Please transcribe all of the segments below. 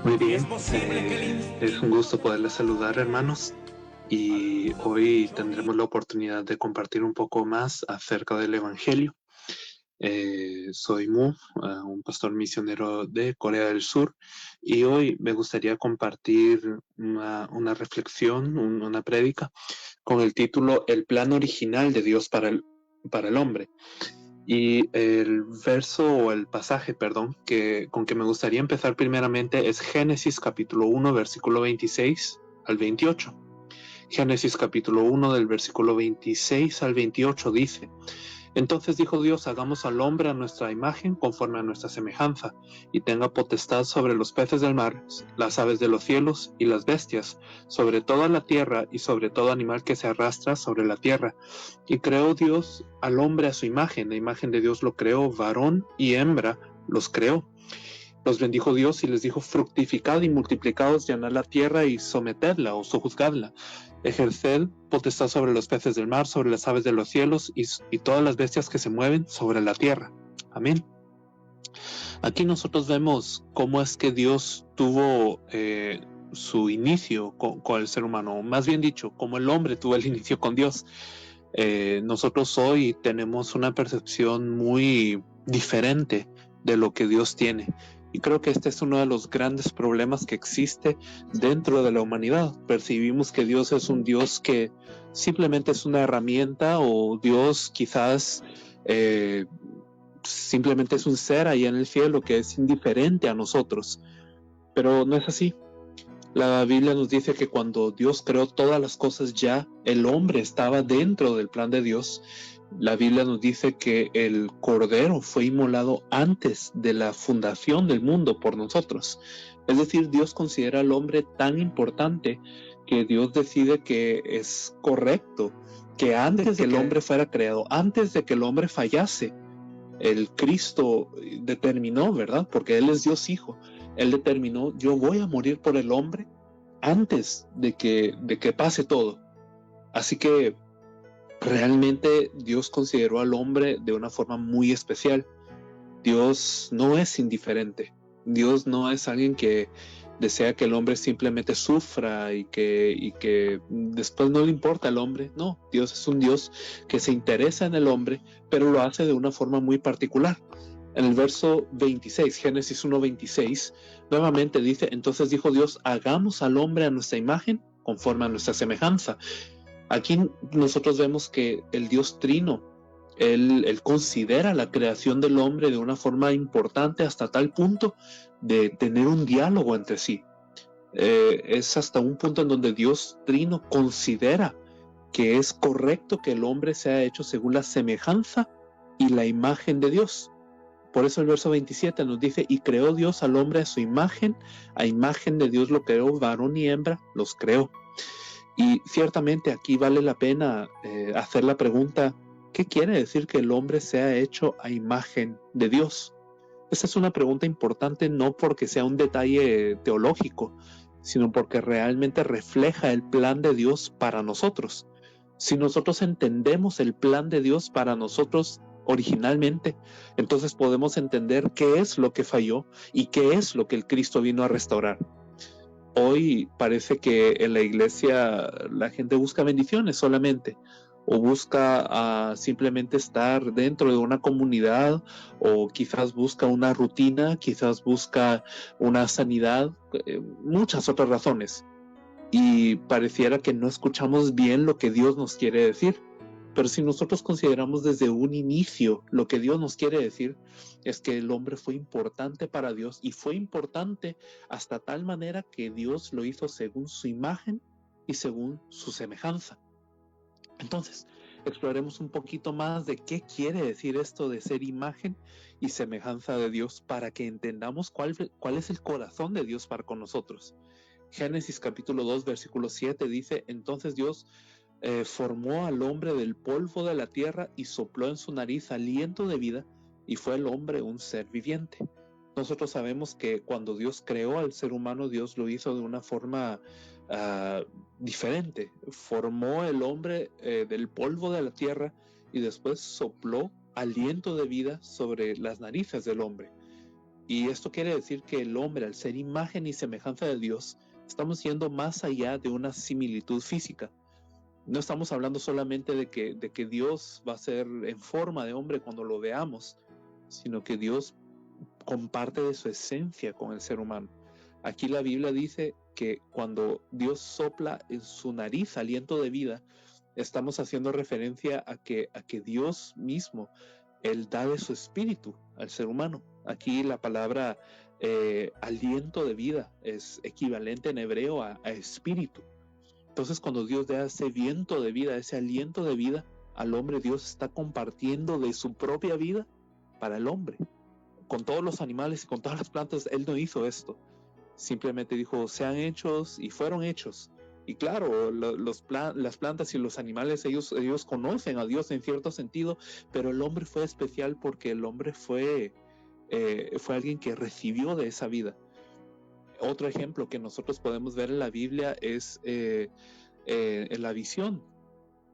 Muy bien, es un gusto poderles saludar, hermanos, y hoy tendremos la oportunidad de compartir un poco más acerca del Evangelio. Soy Mu, un pastor misionero de Corea del Sur, y hoy me gustaría compartir una reflexión, una prédica, con el título El plan original de Dios para el hombre. Y el verso o el pasaje, perdón, con que me gustaría empezar primeramente es Génesis capítulo 1, versículo 26 al 28. Génesis capítulo 1 del versículo 26 al 28 dice: Entonces dijo Dios, hagamos al hombre a nuestra imagen, conforme a nuestra semejanza, y tenga potestad sobre los peces del mar, las aves de los cielos y las bestias, sobre toda la tierra y sobre todo animal que se arrastra sobre la tierra. Y creó Dios al hombre a su imagen, la imagen de Dios lo creó, varón y hembra los creó. Los bendijo Dios y les dijo: fructificad y multiplicaos, llenad la tierra y sometedla o sojuzgadla. Ejerced potestad sobre los peces del mar, sobre las aves de los cielos y todas las bestias que se mueven sobre la tierra. Amén. Aquí nosotros vemos cómo es que Dios tuvo su inicio con el ser humano, o más bien dicho, cómo el hombre tuvo el inicio con Dios. Nosotros hoy tenemos una percepción muy diferente de lo que Dios tiene. Y creo que este es uno de los grandes problemas que existe dentro de la humanidad. Percibimos que Dios es un Dios que simplemente es una herramienta, o Dios quizás simplemente es un ser ahí en el cielo que es indiferente a nosotros. Pero no es así. La Biblia nos dice que cuando Dios creó todas las cosas, ya el hombre estaba dentro del plan de Dios. La Biblia nos dice que el Cordero fue inmolado antes de la fundación del mundo por nosotros. Es decir, Dios considera al hombre tan importante que Dios decide que es correcto que antes de que el hombre fuera creado, antes de que el hombre fallase, el Cristo determinó, ¿verdad? Porque Él es Dios Hijo. Él determinó: yo voy a morir por el hombre antes de que pase todo. Así que realmente Dios consideró al hombre de una forma muy especial. Dios no es indiferente. Dios no es alguien que desea que el hombre simplemente sufra y que después no le importa al hombre. No, Dios es un Dios que se interesa en el hombre, pero lo hace de una forma muy particular. En el verso 26, Génesis 1:26, nuevamente dice: entonces dijo Dios, hagamos al hombre a nuestra imagen, conforme a nuestra semejanza. Aquí nosotros vemos que el Dios Trino, él considera la creación del hombre de una forma importante, hasta tal punto de tener un diálogo entre sí. Es hasta un punto en donde Dios Trino considera que es correcto que el hombre sea hecho según la semejanza y la imagen de Dios. Por eso el verso 27 nos dice: y creó Dios al hombre a su imagen, a imagen de Dios lo creó, varón y hembra los creó. Y ciertamente aquí vale la pena hacer la pregunta: ¿qué quiere decir que el hombre sea hecho a imagen de Dios? Esta es una pregunta importante, no porque sea un detalle teológico, sino porque realmente refleja el plan de Dios para nosotros. Si nosotros entendemos el plan de Dios para nosotros originalmente, entonces podemos entender qué es lo que falló y qué es lo que el Cristo vino a restaurar. Hoy parece que en la iglesia la gente busca bendiciones solamente, o busca simplemente estar dentro de una comunidad, o quizás busca una rutina, quizás busca una sanidad, muchas otras razones. Y pareciera que no escuchamos bien lo que Dios nos quiere decir. Pero si nosotros consideramos desde un inicio, lo que Dios nos quiere decir es que el hombre fue importante para Dios, y fue importante hasta tal manera que Dios lo hizo según su imagen y según su semejanza. Entonces, exploremos un poquito más de qué quiere decir esto de ser imagen y semejanza de Dios, para que entendamos cuál es el corazón de Dios para con nosotros. Génesis capítulo 2, versículo 7 dice: entonces Dios formó al hombre del polvo de la tierra y sopló en su nariz aliento de vida, y fue el hombre un ser viviente. Nosotros sabemos que cuando Dios creó al ser humano, Dios lo hizo de una forma diferente. Formó el hombre del polvo de la tierra y después sopló aliento de vida sobre las narices del hombre. Y esto quiere decir que el hombre, al ser imagen y semejanza de Dios, estamos yendo más allá de una similitud física. No estamos hablando solamente de que Dios va a ser en forma de hombre cuando lo veamos, sino que Dios comparte de su esencia con el ser humano. Aquí la Biblia dice que cuando Dios sopla en su nariz aliento de vida, estamos haciendo referencia a que Dios mismo, Él da de su espíritu al ser humano. Aquí la palabra aliento de vida es equivalente en hebreo a espíritu. Entonces, cuando Dios da ese viento de vida, ese aliento de vida al hombre, Dios está compartiendo de su propia vida para el hombre. Con todos los animales y con todas las plantas, Él no hizo esto. Simplemente dijo, sean hechos, y fueron hechos. Y claro, las plantas y los animales, ellos conocen a Dios en cierto sentido, pero el hombre fue especial porque el hombre fue alguien que recibió de esa vida. Otro ejemplo que nosotros podemos ver en la Biblia es en la visión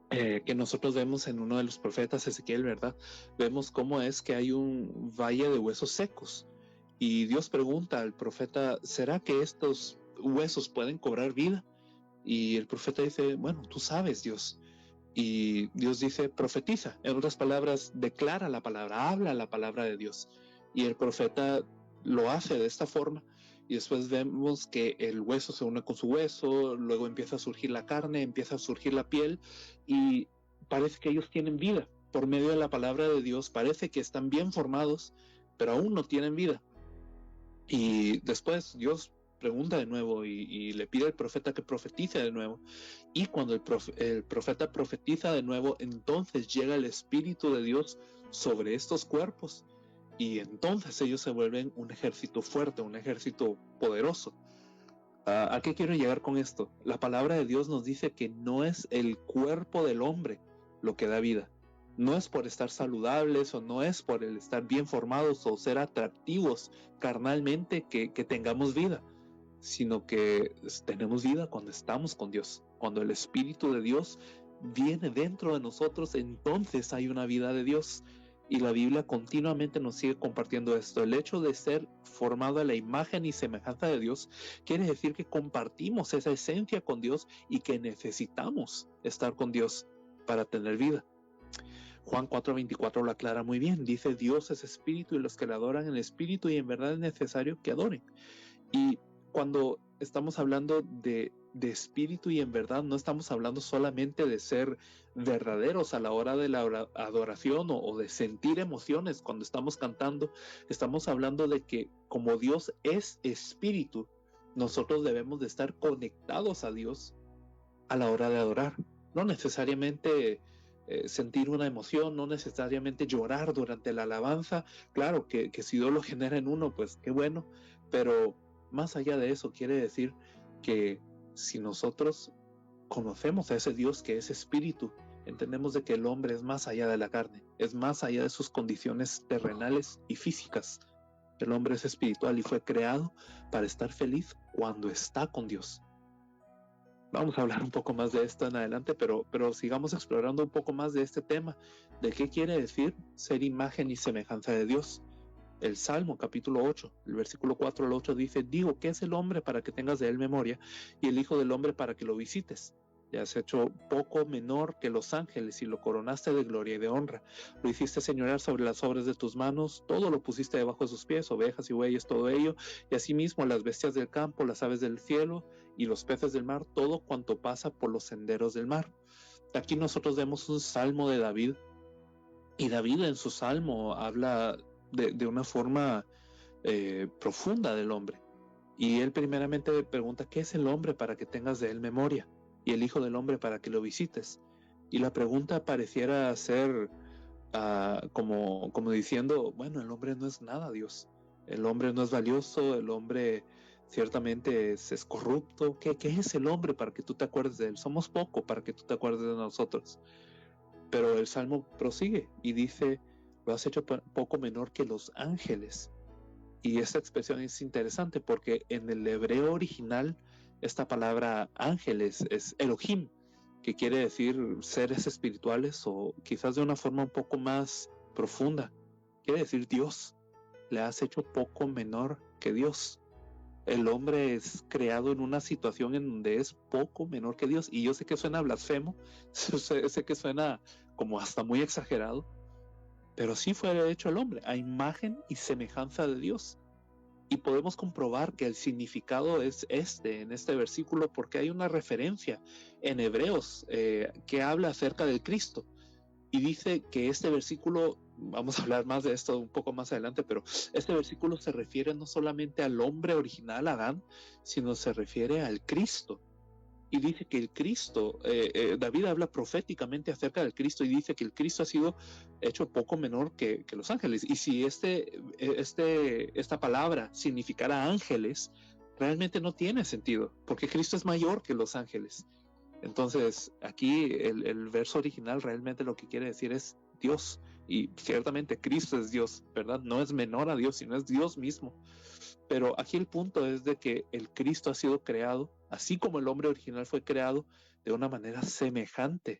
que nosotros vemos en uno de los profetas, Ezequiel, ¿verdad? Vemos cómo es que hay un valle de huesos secos. Y Dios pregunta al profeta, ¿será que estos huesos pueden cobrar vida? Y el profeta dice, bueno, tú sabes, Dios. Y Dios dice, profetiza. En otras palabras, declara la palabra, habla la palabra de Dios. Y el profeta lo hace de esta forma. Y después vemos que el hueso se une con su hueso, luego empieza a surgir la carne, empieza a surgir la piel, y parece que ellos tienen vida. Por medio de la palabra de Dios, parece que están bien formados, pero aún no tienen vida. Y después Dios pregunta de nuevo y le pide al profeta que profetice de nuevo. Y cuando el profeta profetiza de nuevo, entonces llega el Espíritu de Dios sobre estos cuerpos. Y entonces ellos se vuelven un ejército fuerte, un ejército poderoso. ¿A qué quiero llegar con esto? La palabra de Dios nos dice que no es el cuerpo del hombre lo que da vida. No es por estar saludables o no es por el estar bien formados o ser atractivos carnalmente que tengamos vida, sino que tenemos vida cuando estamos con Dios. Cuando el Espíritu de Dios viene dentro de nosotros, entonces hay una vida de Dios. Y la Biblia continuamente nos sigue compartiendo esto. El hecho de ser formado a la imagen y semejanza de Dios quiere decir que compartimos esa esencia con Dios y que necesitamos estar con Dios para tener vida. Juan 4:24 lo aclara muy bien. Dice, Dios es espíritu y los que le adoran en espíritu y en verdad es necesario que adoren. Y cuando estamos hablando de espíritu y en verdad, no estamos hablando solamente de ser verdaderos a la hora de la adoración o de sentir emociones cuando estamos cantando. Estamos hablando de que como Dios es espíritu, nosotros debemos de estar conectados a Dios a la hora de adorar. No necesariamente sentir una emoción, no necesariamente llorar durante la alabanza. Claro que si Dios lo genera en uno, pues qué bueno, pero más allá de eso quiere decir que si nosotros conocemos a ese Dios que es espíritu, entendemos de que el hombre es más allá de la carne, es más allá de sus condiciones terrenales y físicas. El hombre es espiritual y fue creado para estar feliz cuando está con Dios. Vamos a hablar un poco más de esto en adelante, pero sigamos explorando un poco más de este tema, de qué quiere decir ser imagen y semejanza de Dios. El Salmo capítulo 8, el versículo 4 al 8 dice, digo, ¿qué es el hombre para que tengas de él memoria? Y el hijo del hombre para que lo visites. Te has hecho poco menor que los ángeles y lo coronaste de gloria y de honra. Lo hiciste señorear sobre las obras de tus manos, todo lo pusiste debajo de sus pies, ovejas y bueyes, todo ello, y asimismo las bestias del campo, las aves del cielo y los peces del mar, todo cuanto pasa por los senderos del mar. Aquí nosotros vemos un salmo de David, y David en su salmo habla de una forma profunda del hombre. Y él primeramente pregunta, ¿qué es el hombre para que tengas de él memoria? Y el hijo del hombre para que lo visites. Y la pregunta pareciera ser como diciendo, bueno, el hombre no es nada, Dios. El hombre no es valioso, el hombre ciertamente es corrupto. ¿Qué es el hombre para que tú te acuerdes de él? Somos poco para que tú te acuerdes de nosotros. Pero el Salmo prosigue y dice, lo has hecho poco menor que los ángeles. Y esta expresión es interesante porque en el hebreo original esta palabra ángeles es Elohim, que quiere decir seres espirituales o quizás de una forma un poco más profunda, quiere decir Dios. le has hecho poco menor que Dios. El hombre es creado en una situación en donde es poco menor que Dios. Y yo sé que suena blasfemo, sé que suena como hasta muy exagerado, pero sí fue hecho el hombre a imagen y semejanza de Dios. Y podemos comprobar que el significado es en este versículo, porque hay una referencia en Hebreos que habla acerca del Cristo. Y dice que este versículo, vamos a hablar más de esto un poco más adelante, pero este versículo se refiere no solamente al hombre original, Adán, sino se refiere al Cristo. Y dice que el Cristo, David habla proféticamente acerca del Cristo y dice que el Cristo ha sido hecho poco menor que los ángeles. Y si esta palabra significara ángeles, realmente no tiene sentido, porque Cristo es mayor que los ángeles. Entonces, aquí el verso original realmente lo que quiere decir es Dios. Y ciertamente Cristo es Dios, ¿verdad? No es menor a Dios, sino es Dios mismo. Pero aquí el punto es de que el Cristo ha sido creado, así como el hombre original fue creado, de una manera semejante.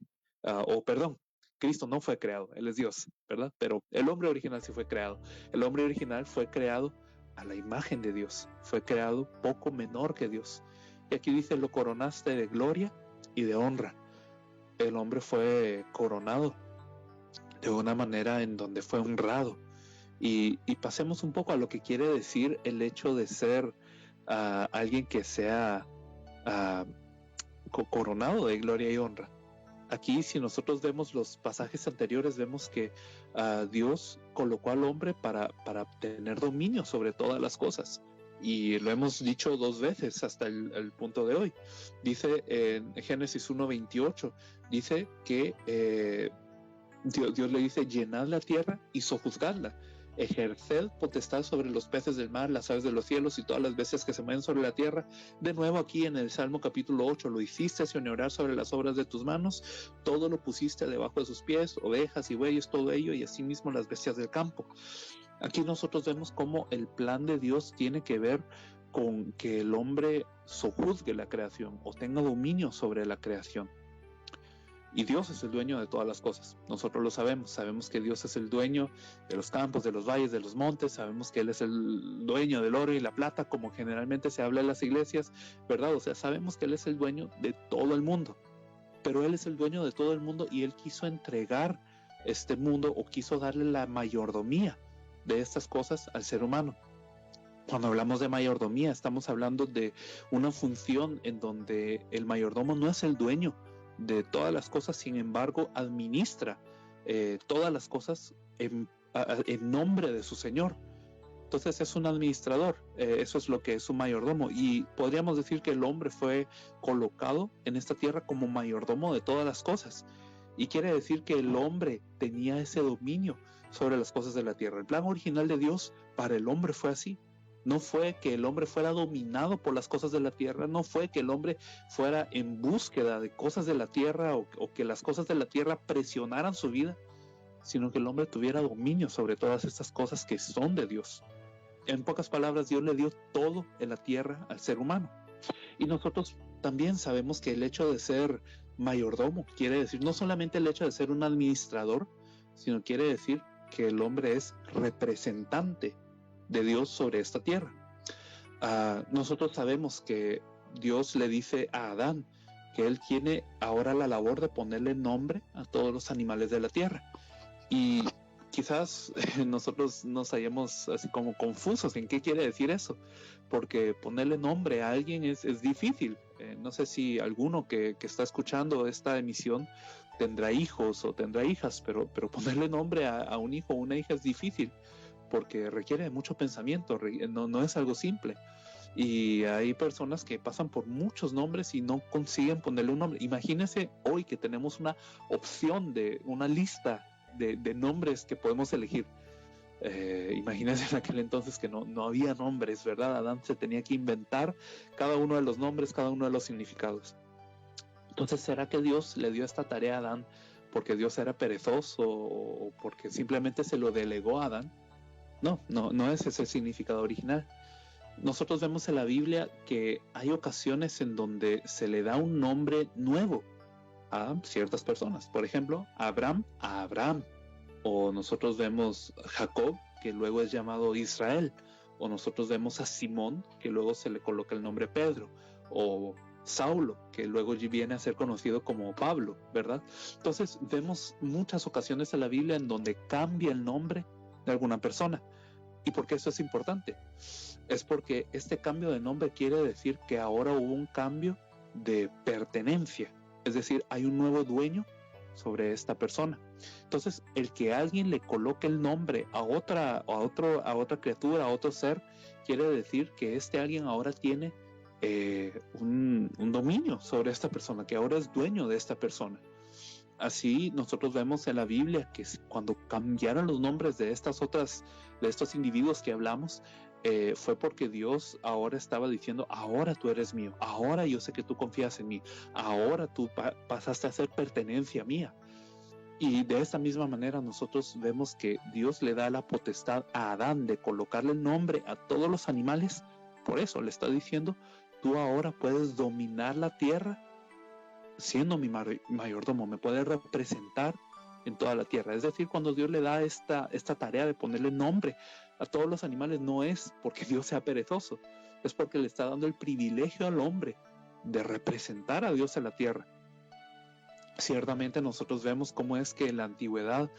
Cristo no fue creado, Él es Dios, ¿verdad? Pero el hombre original sí fue creado. El hombre original fue creado a la imagen de Dios, fue creado poco menor que Dios. Y aquí dice, lo coronaste de gloria y de honra. El hombre fue coronado de una manera en donde fue honrado. Y pasemos un poco a lo que quiere decir el hecho de ser alguien que sea coronado de gloria y honra. Aquí, si nosotros vemos los pasajes anteriores, vemos que Dios colocó al hombre para tener dominio sobre todas las cosas. Y lo hemos dicho 2 veces hasta el punto de hoy. Dice en Génesis 1:28, dice que Dios le dice, llenad la tierra y sojuzgadla, ejerced potestad sobre los peces del mar, las aves de los cielos y todas las bestias que se mueven sobre la tierra. De nuevo aquí en el Salmo capítulo 8, lo hiciste señorear sobre las obras de tus manos, todo lo pusiste debajo de sus pies, ovejas y bueyes, todo ello, y asimismo las bestias del campo. Aquí nosotros vemos cómo el plan de Dios tiene que ver con que el hombre sojuzgue la creación o tenga dominio sobre la creación. Y Dios es el dueño de todas las cosas. Nosotros lo sabemos que Dios es el dueño de los campos, de los valles, de los montes, sabemos que Él es el dueño del oro y la plata, como generalmente se habla en las iglesias, ¿verdad? O sea, sabemos que Él es el dueño de todo el mundo, pero Él es el dueño de todo el mundo y Él quiso entregar este mundo o quiso darle la mayordomía de estas cosas al ser humano. Cuando hablamos de mayordomía, estamos hablando de una función en donde el mayordomo no es el dueño de todas las cosas, sin embargo, administra todas las cosas en nombre de su Señor. Entonces es un administrador, eso es lo que es un mayordomo. Y podríamos decir que el hombre fue colocado en esta tierra como mayordomo de todas las cosas. Y quiere decir que el hombre tenía ese dominio sobre las cosas de la tierra. El plan original de Dios para el hombre fue así. No fue que el hombre fuera dominado por las cosas de la tierra, no fue que el hombre fuera en búsqueda de cosas de la tierra o que las cosas de la tierra presionaran su vida, sino que el hombre tuviera dominio sobre todas estas cosas que son de Dios. En pocas palabras, Dios le dio todo en la tierra al ser humano. Y nosotros también sabemos que el hecho de ser mayordomo quiere decir no solamente el hecho de ser un administrador, sino quiere decir que el hombre es representante de Dios sobre esta tierra. Nosotros sabemos que Dios le dice a Adán que él tiene ahora la labor de ponerle nombre a todos los animales de la tierra. Y quizás nosotros nos hallemos así como confusos en qué quiere decir eso, porque ponerle nombre a alguien es difícil. No sé si alguno que está escuchando esta emisión tendrá hijos o tendrá hijas, pero ponerle nombre a un hijo o una hija es difícil, porque requiere de mucho pensamiento, no es algo simple. Y hay personas que pasan por muchos nombres y no consiguen ponerle un nombre. Imagínense hoy que tenemos una opción de una lista de nombres que podemos elegir. Imagínense en aquel entonces que no había nombres, ¿verdad? Adán se tenía que inventar cada uno de los nombres, cada uno de los significados. Entonces, ¿será que Dios le dio esta tarea a Adán porque Dios era perezoso o porque simplemente se lo delegó a Adán? No es ese el significado original. Nosotros vemos en la Biblia que hay ocasiones en donde se le da un nombre nuevo a ciertas personas. Por ejemplo, Abraham a Abraham. O nosotros vemos Jacob que luego es llamado Israel, o nosotros vemos a Simón, que luego se le coloca el nombre Pedro, o Saulo, que luego viene a ser conocido como Pablo, ¿verdad? Entonces vemos muchas ocasiones en la Biblia en donde cambia el nombre de alguna persona. ¿Y por qué eso es importante? Es porque este cambio de nombre quiere decir que ahora hubo un cambio de pertenencia, es decir, hay un nuevo dueño sobre esta persona. Entonces, el que alguien le coloque el nombre a otra criatura, a otro ser, quiere decir que este alguien ahora tiene un dominio sobre esta persona, que ahora es dueño de esta persona. Así nosotros vemos en la Biblia que cuando cambiaron los nombres de estos individuos que hablamos, fue porque Dios ahora estaba diciendo, ahora tú eres mío, ahora yo sé que tú confías en mí, ahora tú pasaste a ser pertenencia mía. Y de esta misma manera nosotros vemos que Dios le da la potestad a Adán de colocarle el nombre a todos los animales. Por eso le está diciendo, tú ahora puedes dominar la tierra siendo mi mayordomo, me puede representar en toda la tierra. Es decir, cuando Dios le da esta tarea de ponerle nombre a todos los animales, no es porque Dios sea perezoso, es porque le está dando el privilegio al hombre de representar a Dios en la tierra. Ciertamente nosotros vemos cómo es que en la antigüedad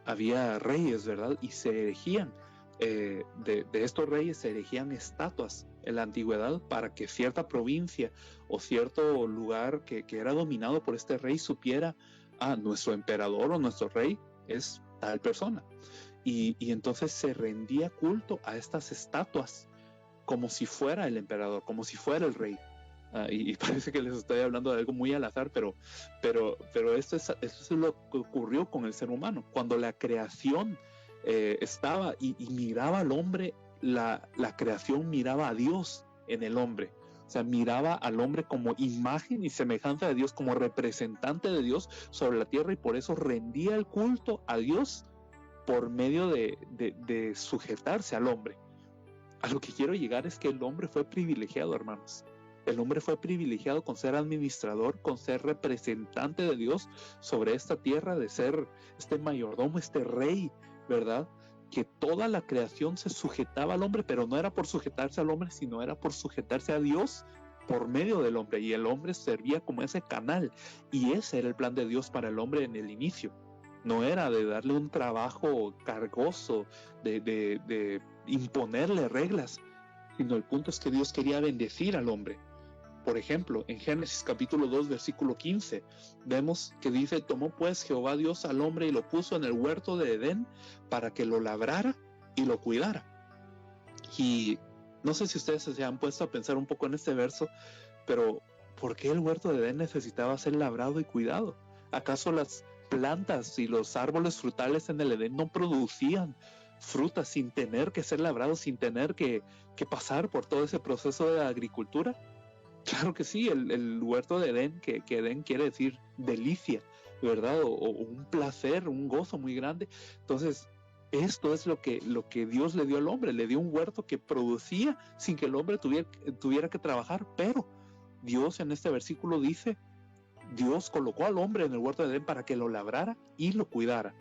había reyes, ¿verdad? Y se erigían, de estos reyes se erigían estatuas en la antigüedad para que cierta provincia o cierto lugar que era dominado por este rey supiera, nuestro emperador o nuestro rey es tal persona. Y entonces se rendía culto a estas estatuas como si fuera el emperador, como si fuera el rey. Y parece que les estoy hablando de algo muy al azar, pero esto es lo que ocurrió con el ser humano. Cuando la creación estaba y miraba al hombre, la creación miraba a Dios en el hombre. O sea, miraba al hombre como imagen y semejanza de Dios, como representante de Dios sobre la tierra, y por eso rendía el culto a Dios por medio de sujetarse al hombre. A lo que quiero llegar es que el hombre fue privilegiado, hermanos. El hombre fue privilegiado con ser administrador, con ser representante de Dios sobre esta tierra, de ser este mayordomo, este rey, ¿verdad? Que toda la creación se sujetaba al hombre, pero no era por sujetarse al hombre, sino era por sujetarse a Dios por medio del hombre. Y el hombre servía como ese canal. Y ese era el plan de Dios para el hombre en el inicio. No era de darle un trabajo cargoso, de imponerle reglas, sino el punto es que Dios quería bendecir al hombre. Por ejemplo, en Génesis capítulo 2, versículo 15, vemos que dice, tomó pues Jehová Dios al hombre y lo puso en el huerto de Edén para que lo labrara y lo cuidara. Y no sé si ustedes se han puesto a pensar un poco en este verso, pero ¿por qué el huerto de Edén necesitaba ser labrado y cuidado? ¿Acaso las plantas y los árboles frutales en el Edén no producían frutas sin tener que ser labrados, sin tener que pasar por todo ese proceso de agricultura? Claro que sí, el huerto de Edén, que Edén quiere decir delicia, ¿verdad? O un placer, un gozo muy grande. Entonces, esto es lo que Dios le dio al hombre, le dio un huerto que producía sin que el hombre tuviera que trabajar, pero Dios en este versículo dice, Dios colocó al hombre en el huerto de Edén para que lo labrara y lo cuidara.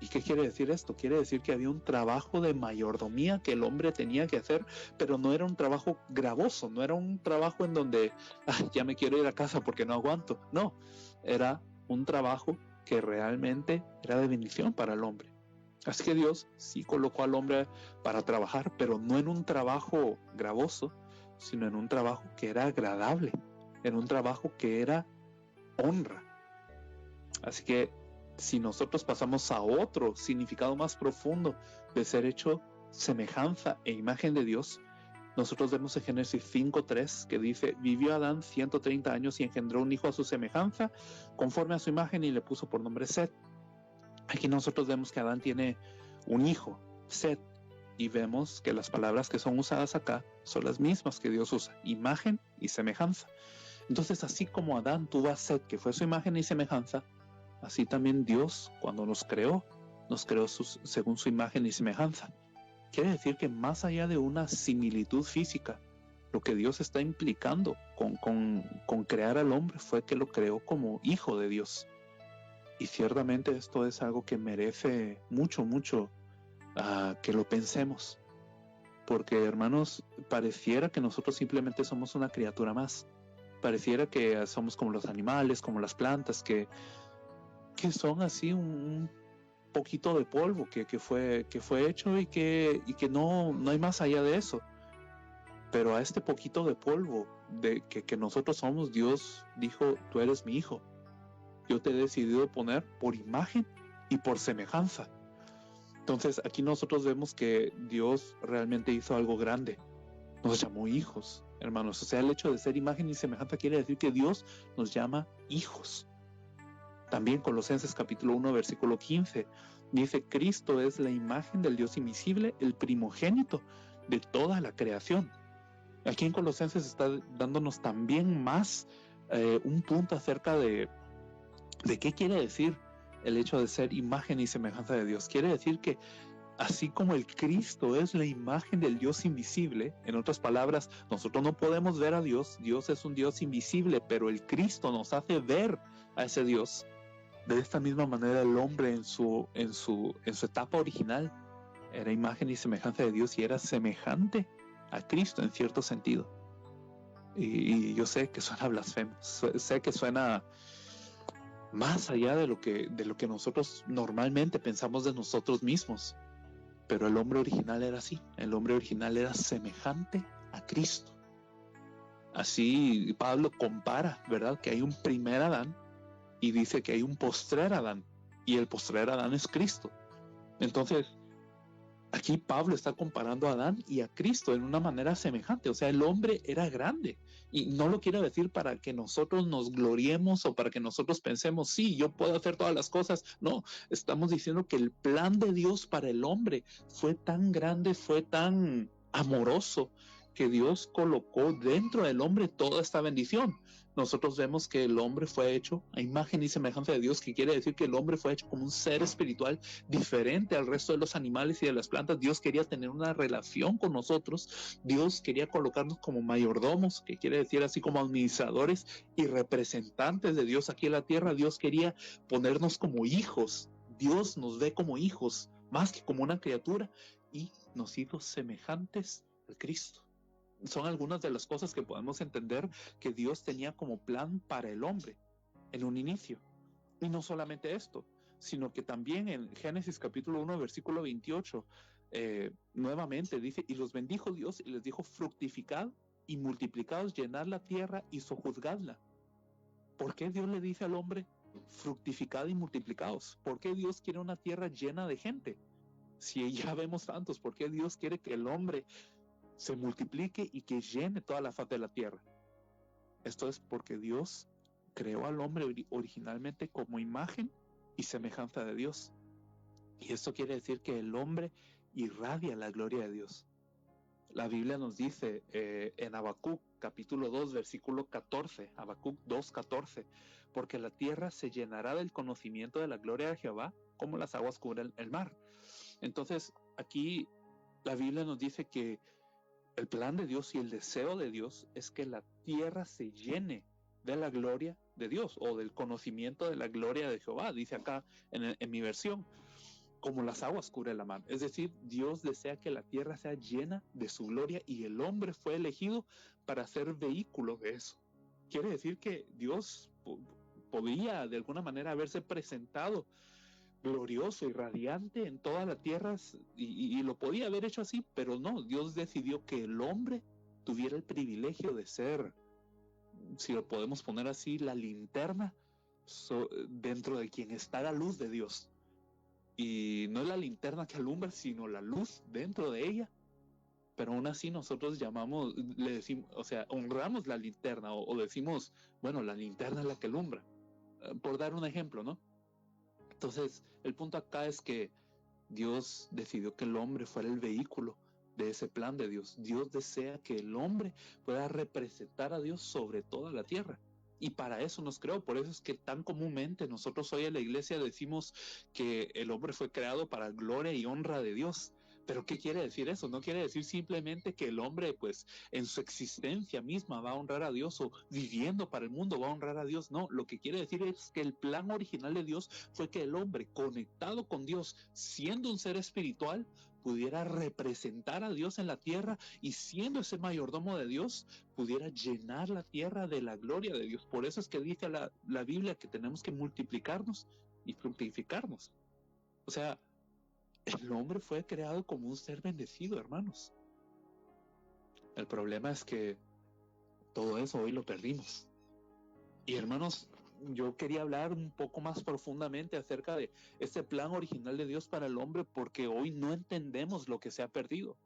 ¿Y qué quiere decir esto? Quiere decir que había un trabajo de mayordomía que el hombre tenía que hacer, pero no era un trabajo gravoso, no era un trabajo en donde ya me quiero ir a casa porque no aguanto. No, era un trabajo que realmente era de bendición para el hombre. Así que Dios sí colocó al hombre para trabajar, pero no en un trabajo gravoso, sino en un trabajo que era agradable, en un trabajo que era honra. Así que si nosotros pasamos a otro significado más profundo de ser hecho semejanza e imagen de Dios, nosotros vemos en Génesis 5:3 que dice, vivió Adán 130 años y engendró un hijo a su semejanza, conforme a su imagen, y le puso por nombre Set. Aquí nosotros vemos que Adán tiene un hijo, Set, y vemos que las palabras que son usadas acá son las mismas que Dios usa, imagen y semejanza. Entonces, así como Adán tuvo a Set, que fue su imagen y semejanza, así también Dios, cuando nos creó según su imagen y semejanza. Quiere decir que más allá de una similitud física, lo que Dios está implicando con crear al hombre fue que lo creó como hijo de Dios. Y ciertamente esto es algo que merece mucho que lo pensemos. Porque, hermanos, pareciera que nosotros simplemente somos una criatura más. Pareciera que somos como los animales, como las plantas, que son así un poquito de polvo que fue hecho y que no hay más allá de eso. Pero a este poquito de polvo de que nosotros somos, Dios dijo: tú eres mi hijo. Yo te he decidido poner por imagen y por semejanza. Entonces aquí nosotros vemos que Dios realmente hizo algo grande. Nos llamó hijos, hermanos. O sea, el hecho de ser imagen y semejanza quiere decir que Dios nos llama hijos. También Colosenses capítulo 1, versículo 15, dice: Cristo es la imagen del Dios invisible, el primogénito de toda la creación. Aquí en Colosenses está dándonos también más un punto acerca de qué quiere decir el hecho de ser imagen y semejanza de Dios. Quiere decir que así como el Cristo es la imagen del Dios invisible, en otras palabras, nosotros no podemos ver a Dios, Dios es un Dios invisible, pero el Cristo nos hace ver a ese Dios. De esta misma manera el hombre en su etapa original era imagen y semejanza de Dios y era semejante a Cristo en cierto sentido. Y yo sé que suena blasfemo, sé que suena más allá de lo que nosotros normalmente pensamos de nosotros mismos. Pero el hombre original era así, el hombre original era semejante a Cristo. Así Pablo compara, ¿verdad? Que hay un primer Adán y dice que hay un postrer Adán, y el postrer Adán es Cristo. Entonces, aquí Pablo está comparando a Adán y a Cristo en una manera semejante. O sea, el hombre era grande, y no lo quiero decir para que nosotros nos gloriemos o para que nosotros pensemos: sí, yo puedo hacer todas las cosas. No, estamos diciendo que el plan de Dios para el hombre fue tan grande, fue tan amoroso, que Dios colocó dentro del hombre toda esta bendición. Nosotros vemos que el hombre fue hecho a imagen y semejanza de Dios, que quiere decir que el hombre fue hecho como un ser espiritual diferente al resto de los animales y de las plantas. Dios quería tener una relación con nosotros. Dios quería colocarnos como mayordomos, que quiere decir así como administradores y representantes de Dios aquí en la tierra. Dios quería ponernos como hijos. Dios nos ve como hijos, más que como una criatura, y nos hizo semejantes al Cristo. Son algunas de las cosas que podemos entender que Dios tenía como plan para el hombre en un inicio. Y no solamente esto, sino que también en Génesis capítulo 1, versículo 28, nuevamente dice: y los bendijo Dios y les dijo: fructificad y multiplicaos, llenad la tierra y sojuzgadla. ¿Por qué Dios le dice al hombre: fructificad y multiplicaos? ¿Por qué Dios quiere una tierra llena de gente? Si ya vemos tantos, ¿por qué Dios quiere que el hombre se multiplique y que llene toda la faz de la tierra? Esto es porque Dios creó al hombre originalmente como imagen y semejanza de Dios. Y esto quiere decir que el hombre irradia la gloria de Dios. La Biblia nos dice en Habacuc capítulo 2 versículo 14, Habacuc 2:14, porque la tierra se llenará del conocimiento de la gloria de Jehová, como las aguas cubren el mar. Entonces aquí la Biblia nos dice que el plan de Dios y el deseo de Dios es que la tierra se llene de la gloria de Dios, o del conocimiento de la gloria de Jehová. Dice acá en mi versión: como las aguas cubre la mar. Es decir, Dios desea que la tierra sea llena de su gloria, y el hombre fue elegido para ser vehículo de eso. Quiere decir que Dios podría de alguna manera haberse presentado glorioso y radiante en toda la tierra, y lo podía haber hecho así, pero no. Dios decidió que el hombre tuviera el privilegio de ser, si lo podemos poner así, la linterna dentro de quien está la luz de Dios. Y no es la linterna que alumbra, sino la luz dentro de ella. Pero aún así nosotros le decimos, o sea, honramos la linterna, o decimos: bueno, la linterna es la que alumbra, por dar un ejemplo, ¿no? Entonces, el punto acá es que Dios decidió que el hombre fuera el vehículo de ese plan de Dios. Dios desea que el hombre pueda representar a Dios sobre toda la tierra. Y para eso nos creó. Por eso es que tan comúnmente nosotros hoy en la iglesia decimos que el hombre fue creado para gloria y honra de Dios. Pero ¿qué quiere decir eso? No quiere decir simplemente que el hombre, pues, en su existencia misma va a honrar a Dios, o viviendo para el mundo va a honrar a Dios. No, lo que quiere decir es que el plan original de Dios fue que el hombre, conectado con Dios, siendo un ser espiritual, pudiera representar a Dios en la tierra, y siendo ese mayordomo de Dios, pudiera llenar la tierra de la gloria de Dios. Por eso es que dice la Biblia que tenemos que multiplicarnos y fructificarnos. O sea, el hombre fue creado como un ser bendecido, hermanos. El problema es que todo eso hoy lo perdimos. Y hermanos, yo quería hablar un poco más profundamente acerca de este plan original de Dios para el hombre, porque hoy no entendemos lo que se ha perdido.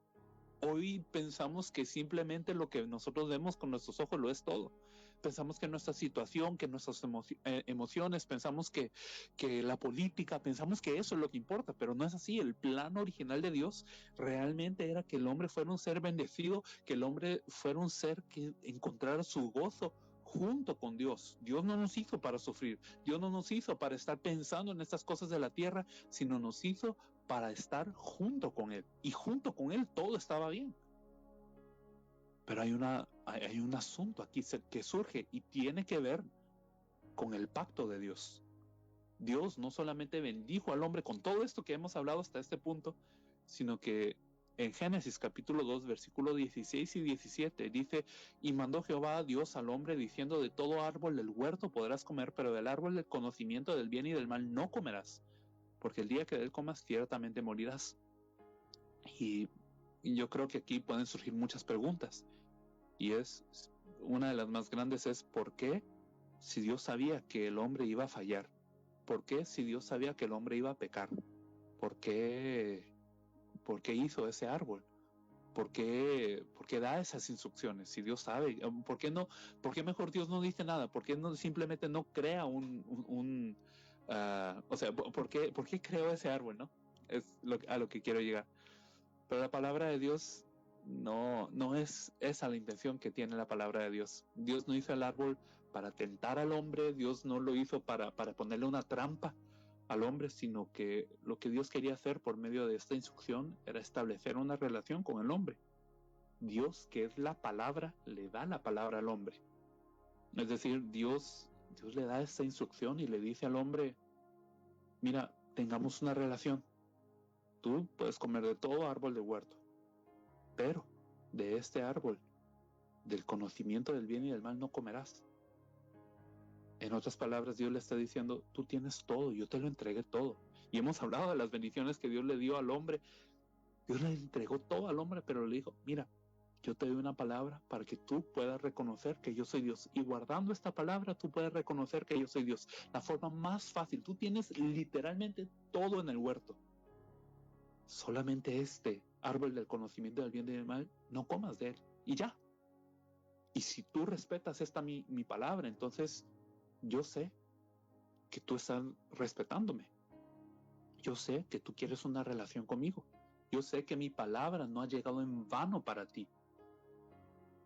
Hoy pensamos que simplemente lo que nosotros vemos con nuestros ojos lo es todo. Pensamos que nuestra situación, que nuestras emociones, pensamos que la política, pensamos que eso es lo que importa, pero no es así. El plan original de Dios realmente era que el hombre fuera un ser bendecido, que el hombre fuera un ser que encontrara su gozo junto con Dios. Dios no nos hizo para sufrir, Dios no nos hizo para estar pensando en estas cosas de la tierra, sino nos hizo para estar junto con Él. Y junto con Él todo estaba bien. Pero hay un asunto aquí que surge y tiene que ver con el pacto de Dios. Dios no solamente bendijo al hombre con todo esto que hemos hablado hasta este punto, sino que en Génesis capítulo 2, versículo 16 y 17 dice: y mandó Jehová a Dios al hombre diciendo: de todo árbol del huerto podrás comer, pero del árbol del conocimiento del bien y del mal no comerás, porque el día que de él comas ciertamente morirás. Y yo creo que aquí pueden surgir muchas preguntas, y una de las más grandes es: ¿por qué, si Dios sabía que el hombre iba a fallar? ¿Por qué, si Dios sabía que el hombre iba a pecar? ¿Por qué hizo ese árbol? ¿Por qué da esas instrucciones? Si Dios sabe, ¿por qué no? ¿Por qué mejor Dios no dice nada? ¿Por qué no simplemente no crea o sea, ¿por qué creó ese árbol, no? Es a lo que quiero llegar. Pero la palabra de Dios no es esa la intención que tiene la palabra de Dios. Dios no hizo el árbol para tentar al hombre, Dios no lo hizo para ponerle una trampa al hombre, sino que lo que Dios quería hacer por medio de esta instrucción era establecer una relación con el hombre. Dios, que es la palabra, le da la palabra al hombre. Es decir, Dios le da esta instrucción y le dice al hombre: mira, tengamos una relación. Tú puedes comer de todo árbol del huerto, pero de este árbol, del conocimiento del bien y del mal, no comerás. En otras palabras, Dios le está diciendo: tú tienes todo, yo te lo entregué todo. Y hemos hablado de las bendiciones que Dios le dio al hombre. Dios le entregó todo al hombre, pero le dijo: mira, yo te doy una palabra para que tú puedas reconocer que yo soy Dios. Y guardando esta palabra, tú puedes reconocer que yo soy Dios. La forma más fácil, tú tienes literalmente todo en el huerto. Solamente este árbol del conocimiento del bien y del mal, no comas de él. Y ya. Y si tú respetas mi palabra, entonces yo sé que tú estás respetándome. Yo sé que tú quieres una relación conmigo. Yo sé que mi palabra no ha llegado en vano para ti.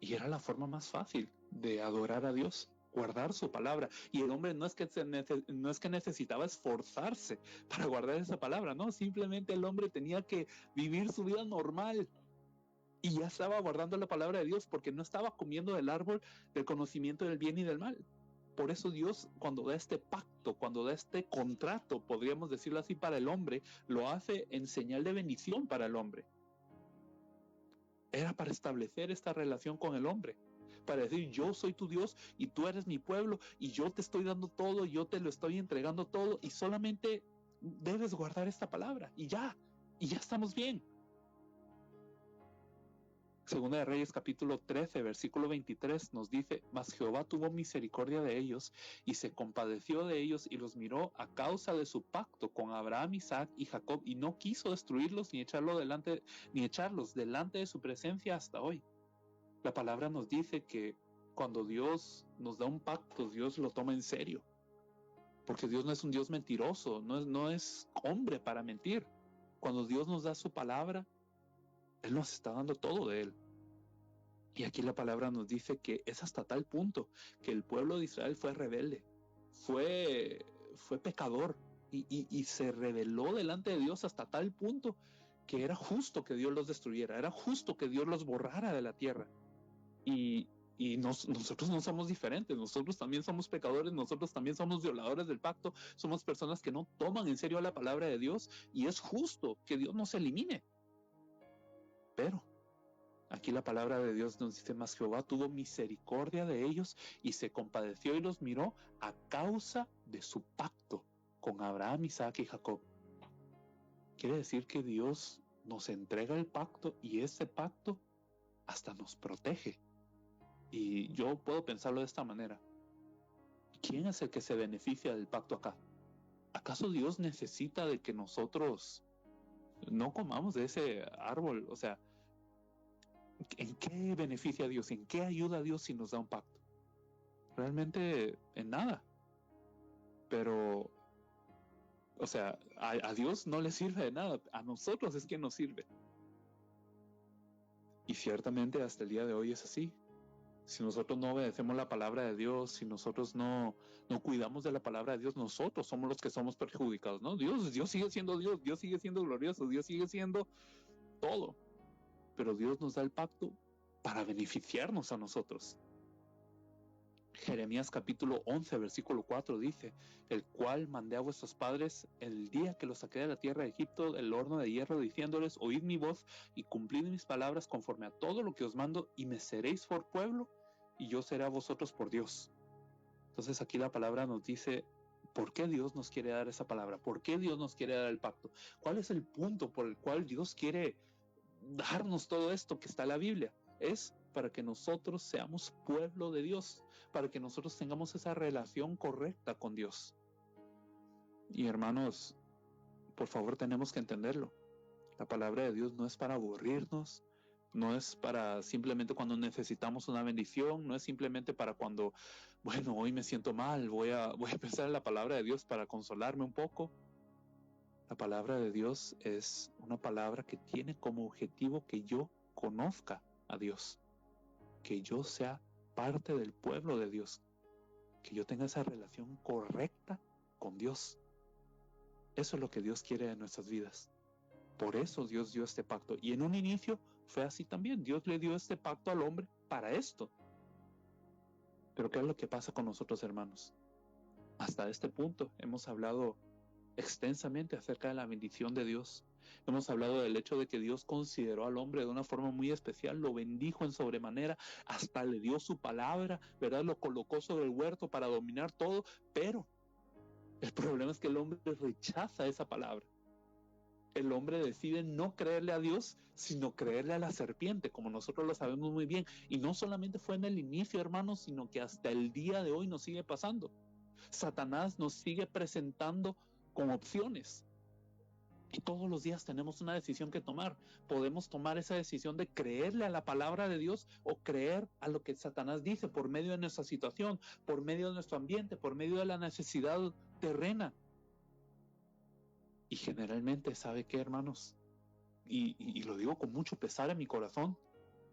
Y era la forma más fácil de adorar a Dios, guardar su palabra. Y el hombre no es que necesitaba esforzarse para guardar esa palabra, no, simplemente el hombre tenía que vivir su vida normal. Y ya estaba guardando la palabra de Dios, porque no estaba comiendo del árbol del conocimiento del bien y del mal. Por eso Dios, cuando da este pacto, cuando da este contrato, podríamos decirlo así, para el hombre, lo hace en señal de bendición para el hombre. Era para establecer esta relación con el hombre, para decir: yo soy tu Dios y tú eres mi pueblo, y yo te estoy dando todo, yo te lo estoy entregando todo, y solamente debes guardar esta palabra, y ya estamos bien. Segunda de Reyes capítulo 13, versículo 23 nos dice: mas Jehová tuvo misericordia de ellos y se compadeció de ellos y los miró a causa de su pacto con Abraham, Isaac y Jacob, y no quiso destruirlos ni echarlos delante de su presencia hasta hoy. La palabra nos dice que cuando Dios nos da un pacto, Dios lo toma en serio, porque Dios no es un Dios mentiroso, no es hombre para mentir. Cuando Dios nos da su palabra, Él nos está dando todo de Él. Y aquí la palabra nos dice que es hasta tal punto que el pueblo de Israel fue rebelde, fue pecador, y se rebeló delante de Dios hasta tal punto que era justo que Dios los destruyera, era justo que Dios los borrara de la tierra. Y nosotros no somos diferentes, nosotros también somos pecadores, nosotros también somos violadores del pacto, somos personas que no toman en serio la palabra de Dios, y es justo que Dios nos elimine. Pero aquí la palabra de Dios nos dice: mas Jehová tuvo misericordia de ellos y se compadeció y los miró a causa de su pacto con Abraham, Isaac y Jacob. Quiere decir que Dios nos entrega el pacto, y ese pacto hasta nos protege. Y yo puedo pensarlo de esta manera: ¿quién es el que se beneficia del pacto acá? ¿Acaso Dios necesita de que nosotros no comamos de ese árbol? O sea, ¿en qué beneficia a Dios? ¿En qué ayuda a Dios si nos da un pacto? Realmente en nada. Pero, o sea, a Dios no le sirve de nada, a nosotros es quien nos sirve. Y ciertamente hasta el día de hoy es así. Si nosotros no obedecemos la palabra de Dios, si nosotros no cuidamos de la palabra de Dios, nosotros somos los que somos perjudicados, ¿no? Dios sigue siendo Dios, Dios sigue siendo glorioso, Dios sigue siendo todo. Pero Dios nos da el pacto para beneficiarnos a nosotros. Jeremías capítulo 11, versículo 4 dice: el cual mandé a vuestros padres el día que los saqué de la tierra de Egipto, del horno de hierro, diciéndoles: oíd mi voz y cumplid mis palabras conforme a todo lo que os mando, y me seréis por pueblo, y yo seré a vosotros por Dios. Entonces aquí la palabra nos dice por qué Dios nos quiere dar esa palabra, por qué Dios nos quiere dar el pacto, cuál es el punto por el cual Dios quiere darnos todo esto que está en la Biblia. Es para que nosotros seamos pueblo de Dios, para que nosotros tengamos esa relación correcta con Dios. Y hermanos, por favor, tenemos que entenderlo. La palabra de Dios no es para aburrirnos, no es para simplemente cuando necesitamos una bendición, no es simplemente para cuando, bueno, hoy me siento mal, voy a pensar en la palabra de Dios para consolarme un poco. La palabra de Dios es una palabra que tiene como objetivo que yo conozca a Dios, que yo sea parte del pueblo de Dios, que yo tenga esa relación correcta con Dios. Eso es lo que Dios quiere de nuestras vidas. Por eso Dios dio este pacto. Y en un inicio fue así también. Dios le dio este pacto al hombre para esto. Pero ¿qué es lo que pasa con nosotros, hermanos? Hasta este punto hemos hablado extensamente acerca de la bendición de Dios. Hemos hablado del hecho de que Dios consideró al hombre de una forma muy especial, lo bendijo en sobremanera, hasta le dio su palabra, ¿verdad? Lo colocó sobre el huerto para dominar todo, pero el problema es que el hombre rechaza esa palabra. El hombre decide no creerle a Dios, sino creerle a la serpiente, como nosotros lo sabemos muy bien. Y no solamente fue en el inicio, hermanos, sino que hasta el día de hoy nos sigue pasando. Satanás nos sigue presentando con opciones. Y todos los días tenemos una decisión que tomar. Podemos tomar esa decisión de creerle a la palabra de Dios o creer a lo que Satanás dice por medio de nuestra situación, por medio de nuestro ambiente, por medio de la necesidad terrena. Y generalmente, ¿sabe qué, hermanos? Y lo digo con mucho pesar en mi corazón.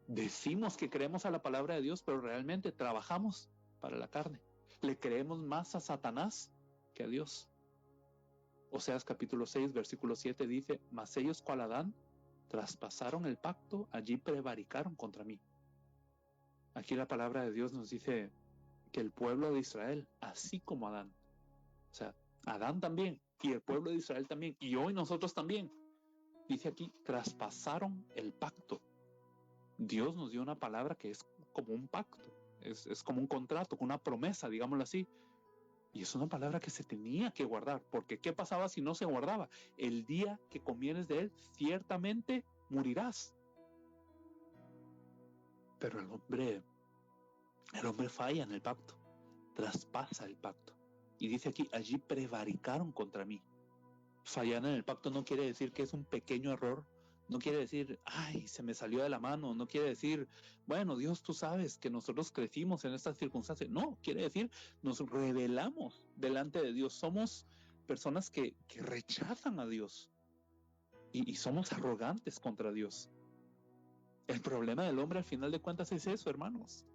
Decimos que creemos a la palabra de Dios, pero realmente trabajamos para la carne. Le creemos más a Satanás que a Dios. Oseas capítulo 6, versículo 7 dice: mas ellos, cual Adán, traspasaron el pacto, allí prevaricaron contra mí. Aquí la palabra de Dios nos dice que el pueblo de Israel, así como Adán, o sea, Adán también, y el pueblo de Israel también, y hoy nosotros también, dice aquí, traspasaron el pacto. Dios nos dio una palabra que es como un pacto, es como un contrato, una promesa, digámoslo así. Y es una palabra que se tenía que guardar, porque ¿qué pasaba si no se guardaba? El día que comieres de él, ciertamente morirás. Pero el hombre falla en el pacto, traspasa el pacto. Y dice aquí, allí prevaricaron contra mí. Fallar en el pacto no quiere decir que es un pequeño error, no quiere decir, ay, se me salió de la mano, no quiere decir, bueno, Dios, tú sabes que nosotros crecimos en estas circunstancias. No, quiere decir, nos rebelamos delante de Dios. Somos personas que rechazan a Dios y somos arrogantes contra Dios. El problema del hombre al final de cuentas es eso, hermanos.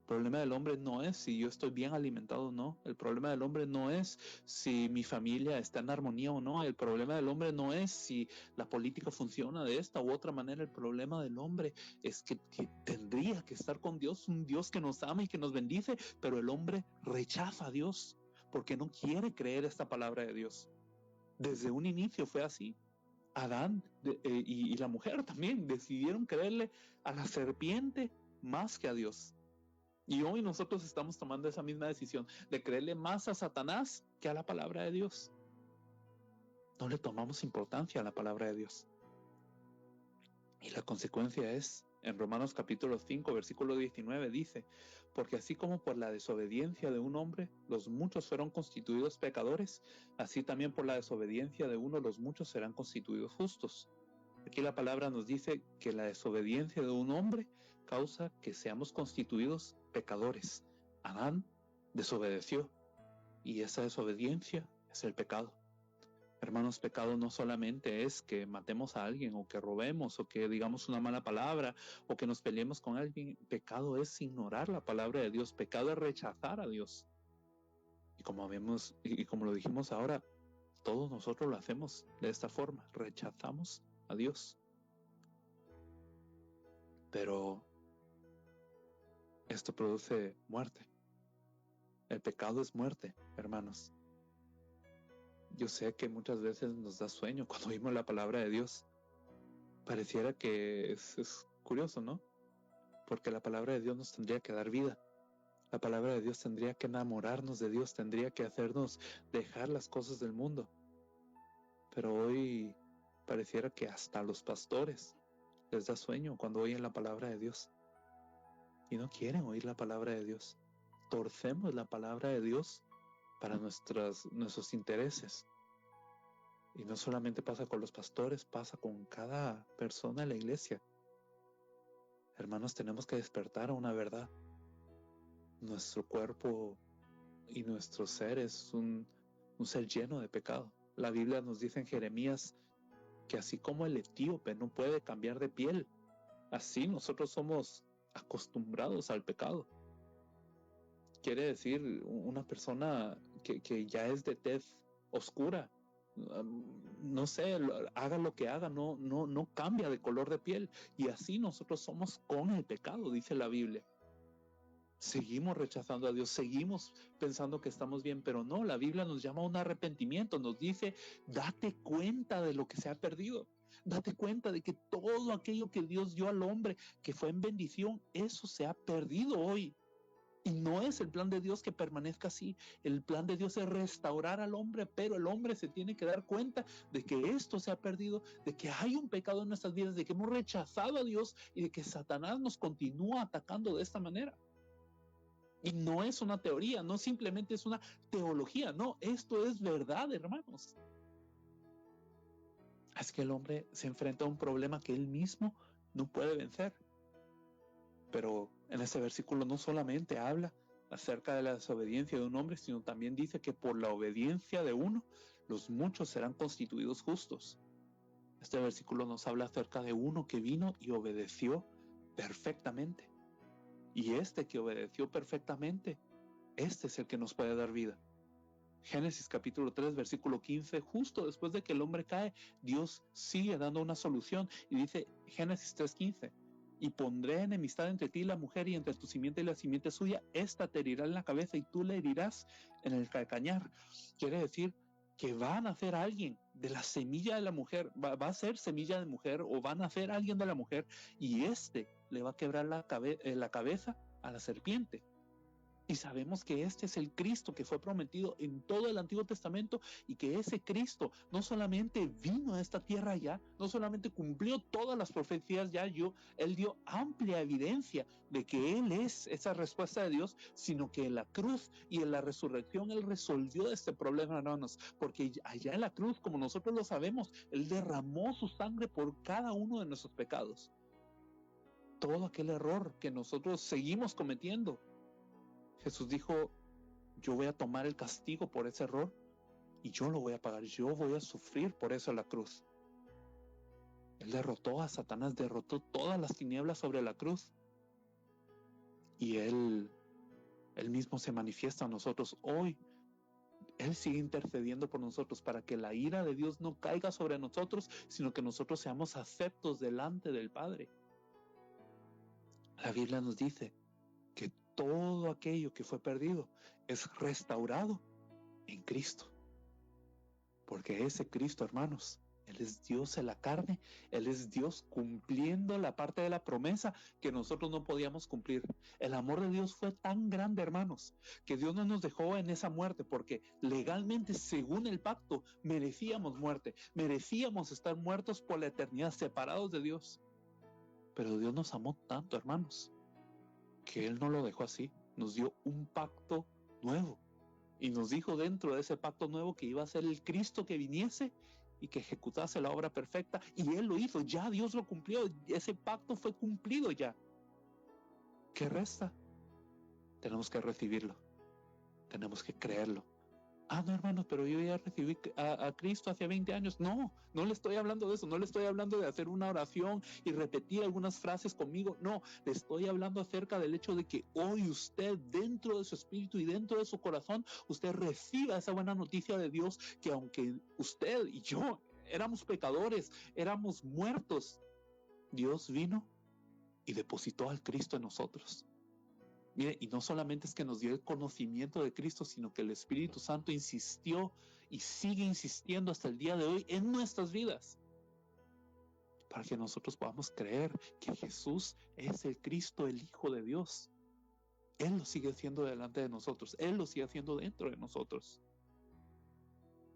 problema del hombre no es si yo estoy bien alimentado o no. El problema del hombre no es si mi familia está en armonía o no. El problema del hombre no es si la política funciona de esta u otra manera. El problema del hombre es que tendría que estar con Dios, un Dios que nos ama y que nos bendice, pero el hombre rechaza a Dios porque no quiere creer esta palabra de Dios. Desde un inicio fue así. Adán y la mujer también decidieron creerle a la serpiente más que a Dios. Y hoy nosotros estamos tomando esa misma decisión de creerle más a Satanás que a la palabra de Dios. No le tomamos importancia a la palabra de Dios. Y la consecuencia es, en Romanos capítulo 5, versículo 19, dice, porque así como por la desobediencia de un hombre los muchos fueron constituidos pecadores, así también por la desobediencia de uno los muchos serán constituidos justos. Aquí la palabra nos dice que la desobediencia de un hombre causa que seamos constituidos pecadores. Adán desobedeció y esa desobediencia es el pecado. Hermanos, pecado no solamente es que matemos a alguien o que robemos o que digamos una mala palabra o que nos peleemos con alguien. Pecado es ignorar la palabra de Dios. Pecado es rechazar a Dios. Y como vemos y como lo dijimos ahora, todos nosotros lo hacemos de esta forma. Rechazamos a Dios. Pero esto produce muerte. El pecado es muerte, hermanos. Yo sé que muchas veces nos da sueño cuando oímos la palabra de Dios. Pareciera que es curioso, ¿no? Porque la palabra de Dios nos tendría que dar vida. La palabra de Dios tendría que enamorarnos de Dios, tendría que hacernos dejar las cosas del mundo. Pero hoy pareciera que hasta a los pastores les da sueño cuando oyen la palabra de Dios. Y no quieren oír la palabra de Dios. Torcemos la palabra de Dios para nuestros intereses. Y no solamente pasa con los pastores, pasa con cada persona en la iglesia. Hermanos, tenemos que despertar a una verdad. Nuestro cuerpo y nuestro ser es un ser lleno de pecado. La Biblia nos dice en Jeremías que así como el etíope no puede cambiar de piel, así nosotros somos acostumbrados al pecado. Quiere decir una persona que ya es de tez oscura, no sé, haga lo que haga, no cambia de color de piel. Y así nosotros somos con el pecado, dice la Biblia. Seguimos rechazando a Dios, seguimos pensando que estamos bien, pero no, la Biblia nos llama a un arrepentimiento, nos dice, date cuenta de lo que se ha perdido, date cuenta de que todo aquello que Dios dio al hombre, que fue en bendición, eso se ha perdido hoy. Y no es el plan de Dios que permanezca así. El plan de Dios es restaurar al hombre, pero el hombre se tiene que dar cuenta de que esto se ha perdido, de que hay un pecado en nuestras vidas, de que hemos rechazado a Dios y de que Satanás nos continúa atacando de esta manera. Y no es una teoría, no simplemente es una teología, no, esto es verdad, hermanos. Es que el hombre se enfrenta a un problema que él mismo no puede vencer. Pero en ese versículo no solamente habla acerca de la desobediencia de un hombre, sino también dice que por la obediencia de uno, los muchos serán constituidos justos. Este versículo nos habla acerca de uno que vino y obedeció perfectamente. Y este que obedeció perfectamente, este es el que nos puede dar vida. Génesis capítulo 3, versículo 15, justo después de que el hombre cae, Dios sigue dando una solución y dice Génesis 3:15, y pondré enemistad entre ti y la mujer y entre tu simiente y la simiente suya, esta te herirá en la cabeza y tú le herirás en el calcañar. Quiere decir que va a nacer alguien de la semilla de la mujer, va a ser semilla de mujer o va a nacer alguien de la mujer y este le va a quebrar la cabeza a la serpiente. Y sabemos que este es el Cristo que fue prometido en todo el Antiguo Testamento y que ese Cristo no solamente vino a esta tierra ya, no solamente cumplió todas las profecías ya, él dio amplia evidencia de que Él es esa respuesta de Dios, sino que en la cruz y en la resurrección Él resolvió este problema, hermanos, porque allá en la cruz, como nosotros lo sabemos, Él derramó su sangre por cada uno de nuestros pecados. Todo aquel error que nosotros seguimos cometiendo, Jesús dijo, yo voy a tomar el castigo por ese error y yo lo voy a pagar, yo voy a sufrir por eso en la cruz. Él derrotó a Satanás, derrotó todas las tinieblas sobre la cruz y Él Él mismo se manifiesta a nosotros hoy. Él sigue intercediendo por nosotros para que la ira de Dios no caiga sobre nosotros, sino que nosotros seamos aceptos delante del Padre. La Biblia nos dice que todo aquello que fue perdido es restaurado en Cristo. Porque ese Cristo, hermanos, Él es Dios en la carne, Él es Dios cumpliendo la parte de la promesa que nosotros no podíamos cumplir. El amor de Dios fue tan grande, hermanos, que Dios no nos dejó en esa muerte, porque legalmente, según el pacto, merecíamos muerte, merecíamos estar muertos por la eternidad, separados de Dios. Pero Dios nos amó tanto, hermanos, que Él no lo dejó así, nos dio un pacto nuevo. Y nos dijo dentro de ese pacto nuevo que iba a ser el Cristo que viniese y que ejecutase la obra perfecta. Y Él lo hizo, ya Dios lo cumplió, ese pacto fue cumplido ya. ¿Qué resta? Tenemos que recibirlo, tenemos que creerlo. No, hermanos, pero yo ya recibí a Cristo hace 20 años. No le estoy hablando de eso, no le estoy hablando de hacer una oración y repetir algunas frases conmigo. No, le estoy hablando acerca del hecho de que hoy usted, dentro de su espíritu y dentro de su corazón, usted reciba esa buena noticia de Dios, que aunque usted y yo éramos pecadores, éramos muertos, Dios vino y depositó al Cristo en nosotros. Mire, y no solamente es que nos dio el conocimiento de Cristo, sino que el Espíritu Santo insistió y sigue insistiendo hasta el día de hoy en nuestras vidas, para que nosotros podamos creer que Jesús es el Cristo, el Hijo de Dios. Él lo sigue haciendo delante de nosotros, Él lo sigue haciendo dentro de nosotros.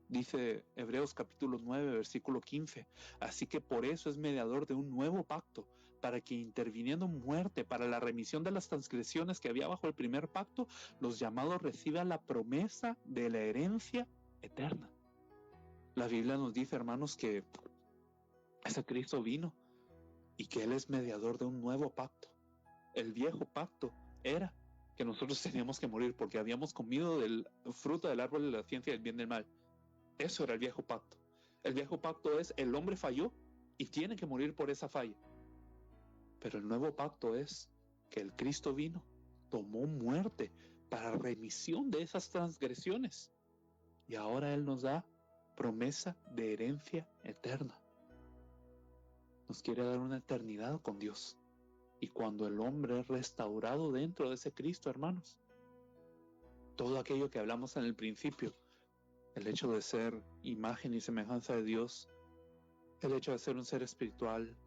Dice Hebreos capítulo 9, versículo 15, así que por eso es mediador de un nuevo pacto, para que interviniendo muerte para la remisión de las transgresiones que había bajo el primer pacto, los llamados reciban la promesa de la herencia eterna. La Biblia nos dice, hermanos, que ese Cristo vino y que Él es mediador de un nuevo pacto. El viejo pacto era que nosotros teníamos que morir porque habíamos comido del fruto del árbol de la ciencia del bien y del mal. Eso era el viejo pacto. El viejo pacto es el hombre falló y tiene que morir por esa falla. Pero el nuevo pacto es que el Cristo vino, tomó muerte para remisión de esas transgresiones. Y ahora Él nos da promesa de herencia eterna. Nos quiere dar una eternidad con Dios. Y cuando el hombre es restaurado dentro de ese Cristo, hermanos, todo aquello que hablamos en el principio, el hecho de ser imagen y semejanza de Dios, el hecho de ser un ser espiritual,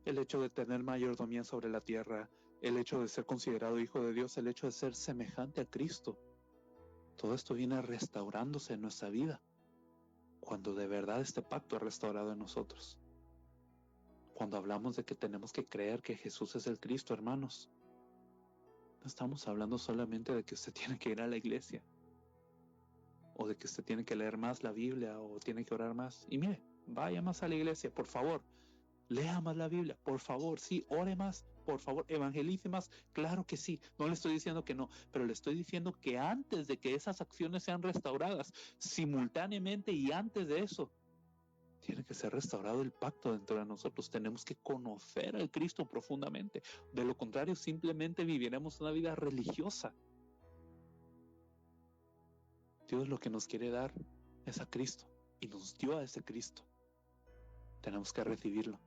el hecho de tener mayordomía sobre la tierra, el hecho de ser considerado hijo de Dios, el hecho de ser semejante a Cristo, todo esto viene restaurándose en nuestra vida, cuando de verdad este pacto es restaurado en nosotros. Cuando hablamos de que tenemos que creer que Jesús es el Cristo, hermanos, no estamos hablando solamente de que usted tiene que ir a la iglesia, o de que usted tiene que leer más la Biblia, o tiene que orar más. Y mire, vaya más a la iglesia, por favor, lea más la Biblia, por favor, sí, ore más, por favor, evangelice más, claro que sí, no le estoy diciendo que no, pero le estoy diciendo que antes de que esas acciones sean restauradas, simultáneamente y antes de eso, tiene que ser restaurado el pacto dentro de nosotros. Tenemos que conocer al Cristo profundamente, de lo contrario simplemente viviremos una vida religiosa. Dios lo que nos quiere dar es a Cristo y nos dio a ese Cristo. Tenemos que recibirlo.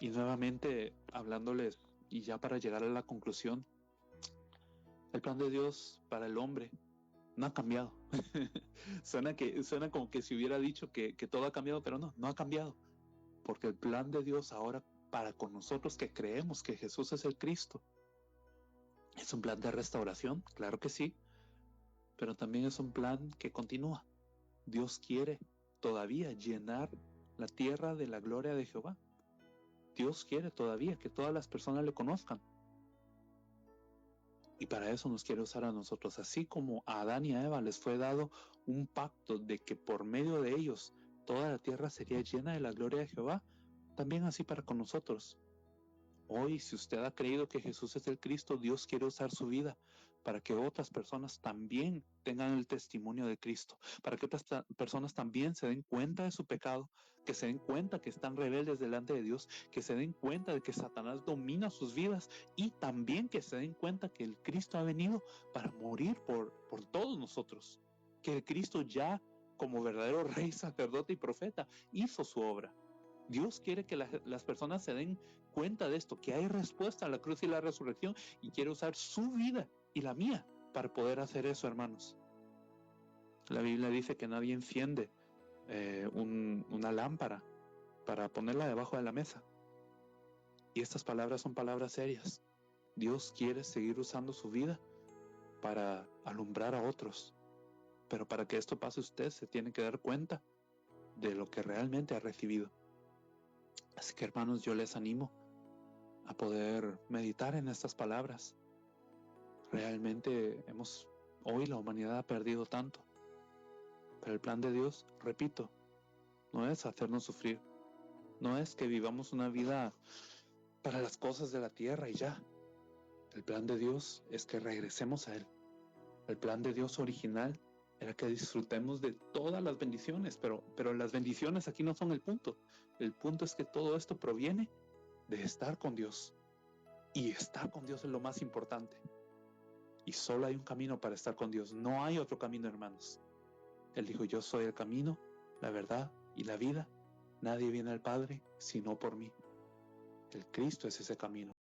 Y nuevamente hablándoles, y ya para llegar a la conclusión, el plan de Dios para el hombre no ha cambiado. suena como que si hubiera dicho que todo ha cambiado, pero no ha cambiado. Porque el plan de Dios ahora para con nosotros que creemos que Jesús es el Cristo, es un plan de restauración, claro que sí, pero también es un plan que continúa. Dios quiere todavía llenar la tierra de la gloria de Jehová. Dios quiere todavía que todas las personas le conozcan. Y para eso nos quiere usar a nosotros. Así como a Adán y a Eva les fue dado un pacto de que por medio de ellos toda la tierra sería llena de la gloria de Jehová, también así para con nosotros. Hoy, si usted ha creído que Jesús es el Cristo, Dios quiere usar su vida para que otras personas también tengan el testimonio de Cristo, para que otras personas también se den cuenta de su pecado, que se den cuenta que están rebeldes delante de Dios, que se den cuenta de que Satanás domina sus vidas y también que se den cuenta que el Cristo ha venido para morir por todos nosotros, que el Cristo ya, como verdadero rey, sacerdote y profeta, hizo su obra. Dios quiere que las personas se den cuenta de esto, que hay respuesta a la cruz y la resurrección, y quiere usar su vida y la mía para poder hacer eso, hermanos. La Biblia dice que nadie enciende una lámpara para ponerla debajo de la mesa. Y estas palabras son palabras serias. Dios quiere seguir usando su vida para alumbrar a otros. Pero para que esto pase, usted se tiene que dar cuenta de lo que realmente ha recibido. Así que, hermanos, yo les animo a poder meditar en estas palabras. Realmente hoy la humanidad ha perdido tanto. Pero el plan de Dios, repito, no es hacernos sufrir. No es que vivamos una vida para las cosas de la tierra y ya. El plan de Dios es que regresemos a Él. El plan de Dios original era que disfrutemos de todas las bendiciones, pero las bendiciones aquí no son el punto. El punto es que todo esto proviene de estar con Dios. Y estar con Dios es lo más importante. Y solo hay un camino para estar con Dios. No hay otro camino, hermanos. Él dijo, yo soy el camino, la verdad y la vida. Nadie viene al Padre sino por mí. El Cristo es ese camino.